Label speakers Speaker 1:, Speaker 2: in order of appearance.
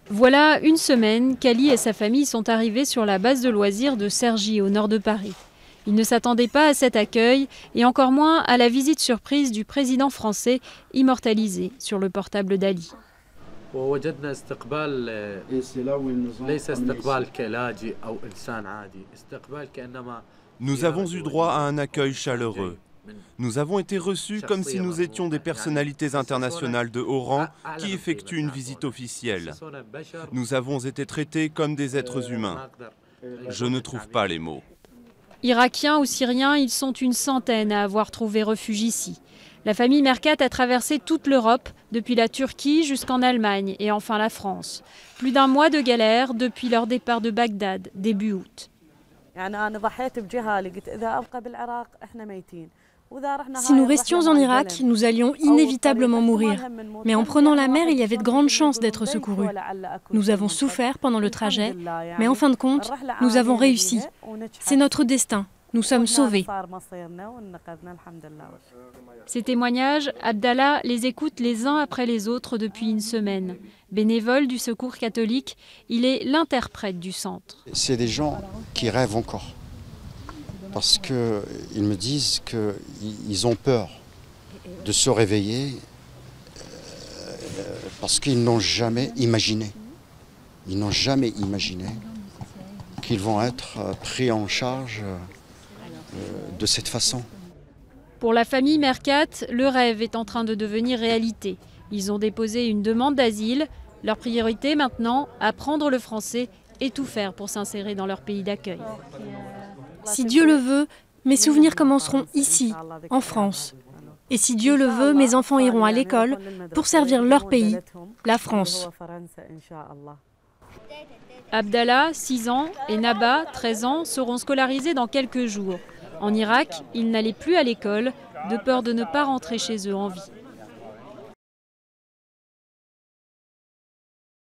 Speaker 1: Voilà une semaine qu'Ali et sa famille sont arrivés sur la base de loisirs de Cergy, au nord de Paris. Ils ne s'attendaient pas à cet accueil et encore moins à la visite surprise du président français immortalisé sur le portable d'Ali.
Speaker 2: Nous avons eu droit à un accueil chaleureux. Nous avons été reçus comme si nous étions des personnalités internationales de haut rang qui effectuent une visite officielle. Nous avons été traités comme des êtres humains. Je ne trouve pas les mots.
Speaker 1: Irakiens ou Syriens, ils sont une centaine à avoir trouvé refuge ici. La famille Mercat a traversé toute l'Europe, depuis la Turquie jusqu'en Allemagne et enfin la France. Plus d'un mois de galère depuis leur départ de Bagdad, début août.
Speaker 3: Si nous restions en Irak, nous allions inévitablement mourir. Mais en prenant la mer, il y avait de grandes chances d'être secourus. Nous avons souffert pendant le trajet, mais en fin de compte, nous avons réussi. C'est notre destin. Nous sommes sauvés.
Speaker 1: Ces témoignages, Abdallah les écoute les uns après les autres depuis une semaine. Bénévole du Secours catholique, il est l'interprète du centre.
Speaker 4: C'est des gens qui rêvent encore. Parce qu'ils me disent qu'ils ont peur de se réveiller parce qu'ils n'ont jamais imaginé. Ils n'ont jamais imaginé qu'ils vont être pris en charge de cette façon.
Speaker 1: Pour la famille Mercat, le rêve est en train de devenir réalité. Ils ont déposé une demande d'asile. Leur priorité maintenant, apprendre le français et tout faire pour s'insérer dans leur pays d'accueil.
Speaker 3: Si Dieu le veut, mes souvenirs commenceront ici, en France. Et si Dieu le veut, mes enfants iront à l'école pour servir leur pays, la France.
Speaker 1: Abdallah, 6 ans, et Naba, 13 ans, seront scolarisés dans quelques jours. En Irak, ils n'allaient plus à l'école, de peur de ne pas rentrer chez eux en vie.